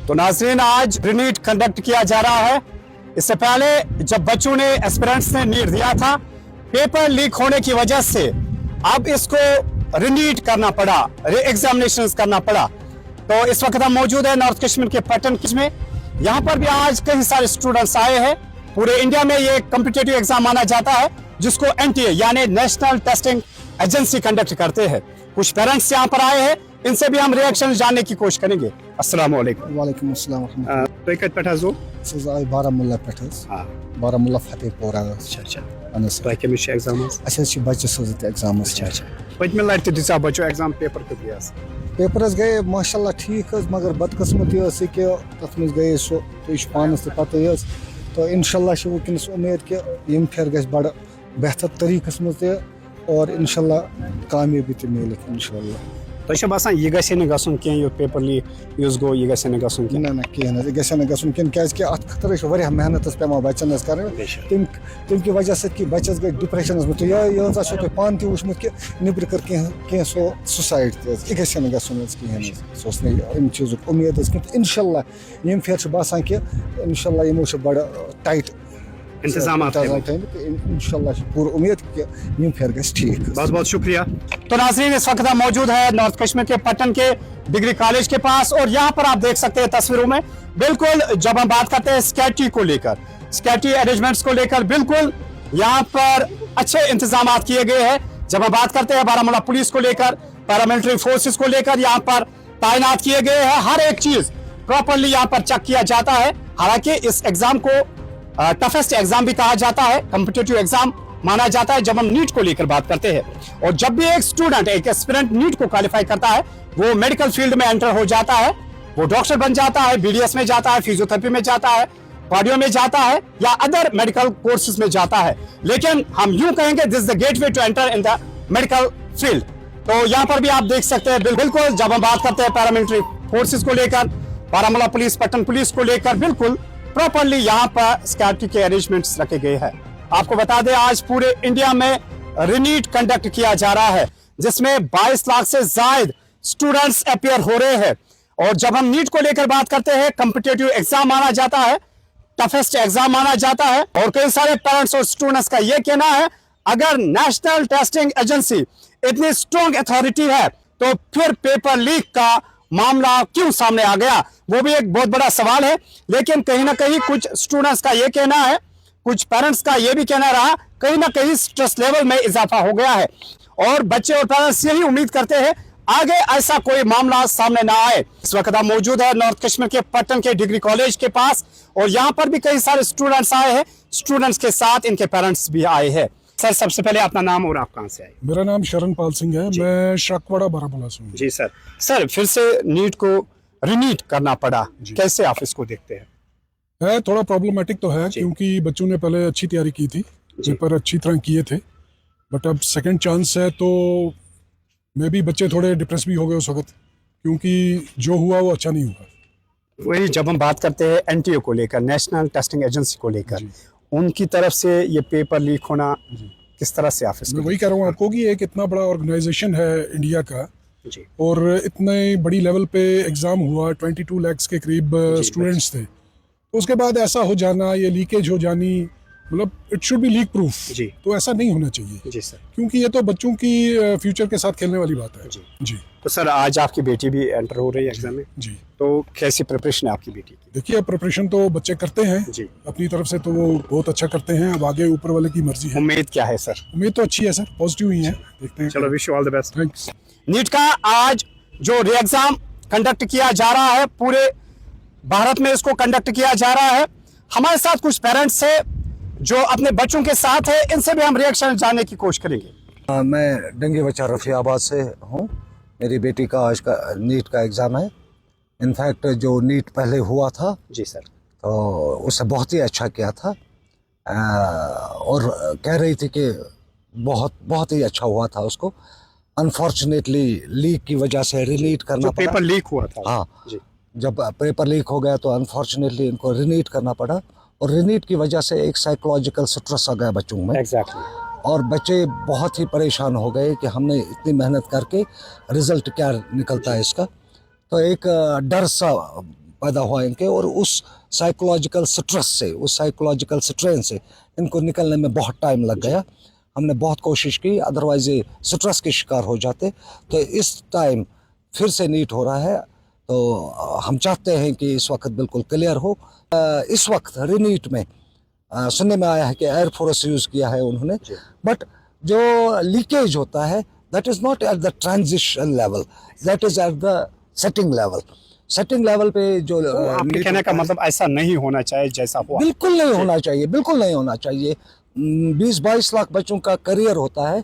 तो नाज़रीन, आज रीनीट कंडक्ट किया जा रहा है। इससे पहले जब बच्चों ने एस्पिरेंट्स ने नीट दिया था, पेपर लीक होने की वजह से अब इसको रीनीट करना पड़ा, री एग्जामिनेशन करना पड़ा। तो इस वक्त हम मौजूद है नॉर्थ कश्मीर के पटन में। यहाँ पर भी आज कई सारे स्टूडेंट्स आए हैं। पूरे इंडिया में ये कॉम्पिटिटिव एग्जाम माना जाता है जिसको NTA यानी नेशनल टेस्टिंग एजेंसी कंडक्ट करते हैं। कुछ पेरेंट्स यहाँ पर आए हैं, इनसे भी हम रिएक्शन जानने की कोशिश करेंगे। अस्सलाम वालेकुम। वालेकुम अस्सलाम तो कत पे जो बारामुल्ला पे बारामुल्ला फतेहपुरा अच्छा तो केमिस्ट्री एग्जाम अच्छे बच्चे सोजत एग्जाम पतमे लटि दिशा बच्चों एग्जाम पेपर पेपर गए माशाल्लाह ठीक मगर बदकिस्मती कि तथ मज गए सो तो पानस तो पता तो इंशाल्लाह वनस उम्मीद कि यम फेर गए बड़ बेहतर तरीकस मज और इंशाल्लाह कामयाबी तो मिल इंशाल्लाह। तो बसान यह गसन कह पेपर लीक गो यह गसन ना कह गसन क्या अत खतर मेहनत पे बच्चन कर तम की वजह से कि बच्चस गए डिप्रेशन तो यह तुम पान तु वुचमुत कि निबर कर कह सो सुसाइड तह गसन कहें अम चीज़ उम्मीद इंशाल्लाह यम फेर बसान कि इंशाल्लाह यमो बड़ टाइट इंतजाम इंशाल्लाह पूरी उम्मीद कि यम फेर गस ठीक। बहुत बहुत शुक्रिया। तो नाज़रीन, इस वक्त हम मौजूद है नॉर्थ कश्मीर के पटन के डिग्री कॉलेज के पास और यहाँ पर आप देख सकते हैं तस्वीरों में बिल्कुल जब हम बात करते हैं स्कैटी को लेकर, स्कैटी अरेंजमेंट्स को लेकर बिल्कुल यहाँ पर अच्छे इंतजाम किए गए हैं। जब हम बात करते हैं बारामूला पुलिस को लेकर, पैरामिलिट्री फोर्सेस को लेकर यहाँ पर तैनात किए गए हैं। हर एक चीज प्रॉपरली यहाँ पर चेक किया जाता है। हालांकि इस एग्जाम को टफेस्ट एग्जाम भी कहा जाता है, कॉम्पिटिटिव एग्जाम माना जाता है जब हम नीट को लेकर बात करते हैं। और जब भी एक स्टूडेंट, एक एस्पिरेंट नीट को क्वालिफाई करता है, वो मेडिकल फील्ड में एंटर हो जाता है, वो डॉक्टर बन जाता है, BDS में जाता है, फिजियोथेरेपी में जाता है, कार्डियो में जाता है या अदर मेडिकल कोर्सेज में जाता है। लेकिन हम यूं कहेंगे this is the gateway to enter in the medical field. तो यहाँ पर भी आप देख सकते हैं बिल्कुल जब हम बात करते हैं पैरामिलिट्री फोर्सेज को लेकर, बारामूला पुलिस, पटन पुलिस को लेकर बिल्कुल प्रॉपरली यहाँ पर सिक्योरिटी के अरेंजमेंट्स रखे गए हैं। आपको बता दें आज पूरे इंडिया में रीनीट कंडक्ट किया जा रहा है जिसमें 22 लाख से ज्यादा स्टूडेंट्स अपियर हो रहे हैं। और जब हम नीट को लेकर बात करते हैं, कॉम्पिटिटिव एग्जाम माना जाता है, टफेस्ट एग्जाम माना जाता है। और कई सारे पेरेंट्स और स्टूडेंट्स का यह कहना है अगर नेशनल टेस्टिंग एजेंसी इतनी स्ट्रॉन्ग अथॉरिटी है तो फिर पेपर लीक का मामला क्यों सामने आ गया, वो भी एक बहुत बड़ा सवाल है। लेकिन कहीं ना कहीं कुछ स्टूडेंट्स का ये कहना है, कुछ पेरेंट्स का ये भी कहना रहा, कहीं ना कहीं स्ट्रेस लेवल में इजाफा हो गया है और बच्चे और पेरेंट्स यही उम्मीद करते हैं आगे ऐसा कोई मामला सामने ना आए। इस वक्त हम मौजूद है नॉर्थ कश्मीर के पटन के डिग्री कॉलेज के पास और यहाँ पर भी कई सारे स्टूडेंट्स आए हैं, स्टूडेंट्स के साथ इनके पेरेंट्स भी आए हैं। सर, सबसे पहले अपना नाम और आप कहाँ से आए? मेरा नाम शरणपाल सिंह है, मैं शाकवाड़ा बारामूला से हूँ। जी सर, फिर से नीट को रीनीट करना पड़ा, कैसे आप इसको देखते हैं? है थोड़ा प्रॉब्लमेटिक तो है क्योंकि बच्चों ने पहले अच्छी तैयारी की थी, पेपर अच्छी तरह किए थे, बट अब सेकंड चांस है तो मे भी बच्चे थोड़े डिप्रेस भी हो गए उस वक्त क्योंकि जो हुआ वो अच्छा नहीं हुआ। वही जब हम बात करते हैं NTA को लेकर, नेशनल टेस्टिंग एजेंसी को लेकर, उनकी तरफ से ये पेपर लीक होना किस तरह से आप इसको? मैं वही कह रहा हूँ आपको कि एक इतना बड़ा ऑर्गेनाइजेशन है इंडिया का जी। और इतने बड़ी लेवल पे एग्जाम हुआ, 22 लाख के करीब स्टूडेंट्स थे, तो उसके बाद ऐसा हो जाना, ये लीकेज हो जानी, मतलब it should be leak proof जी। तो ऐसा नहीं होना चाहिए जी सर, क्योंकि ये तो बच्चों की फ्यूचर के साथ खेलने वाली बात है जी। तो सर आज आपकी बेटी भी एंटर हो रही है एग्जाम में जी, तो कैसी प्रिपरेशन है आपकी बेटी की? देखिए प्रिपरेशन तो बच्चे करते हैं जी अपनी तरफ से, तो वो बहुत अच्छा करते हैं। अब आगे ऊपर वाले की मर्जी है। उम्मीद क्या है सर? उम्मीद तो अच्छी है सर, पॉजिटिव ही है, देखते हैं। चलो, wish you all the best. Thanks. NEET का आज जो री एग्जाम कंडक्ट किया जा रहा है, पूरे भारत में इसको कंडक्ट किया जा रहा है। हमारे साथ कुछ पेरेंट्स है जो अपने बच्चों के साथ है, इनसे भी हम रिएक्शन जानने की कोशिश करेंगे। मैं डंगी बच्चा रफियाबाद से हूँ। मेरी बेटी का आज का नीट का एग्ज़ाम है। इनफैक्ट जो नीट पहले हुआ था जी सर, तो उससे बहुत ही अच्छा किया था और कह रही थी कि बहुत ही अच्छा हुआ था उसको। अनफॉर्चुनेटली लीक की वजह से रीनीट करना पड़ा। पेपर लीक हुआ था, हाँ जी। जब पेपर लीक हो गया तो अनफॉर्चुनेटली इनको रीनीट करना पड़ा और रीनीट की वजह से एक साइकोलॉजिकल स्ट्रेस आ गया बच्चों में। एग्जैक्टली। और बच्चे बहुत ही परेशान हो गए कि हमने इतनी मेहनत करके रिज़ल्ट क्या निकलता है इसका। तो एक डर सा पैदा हुआ इनके, और उस साइकोलॉजिकल स्ट्रेस से, उस साइकोलॉजिकल स्ट्रेन से इनको निकलने में बहुत टाइम लग गया। हमने बहुत कोशिश की, अदरवाइज ये स्ट्रेस के शिकार हो जाते। तो इस टाइम फिर से नीट हो रहा है, तो हम चाहते हैं कि इस वक्त बिल्कुल क्लियर हो। इस वक्त रिनीट में सुनने में आया है कि एयरफोर्स यूज़ किया है उन्होंने, बट जो लीकेज होता है that is not at the transition level, that is at the setting level. Setting level पे जो आपके कहने का मतलब ऐसा नहीं होना चाहिए जैसा हुआ? बिल्कुल नहीं होना चाहिए, बिल्कुल नहीं होना चाहिए। 20-22 लाख बच्चों का करियर होता है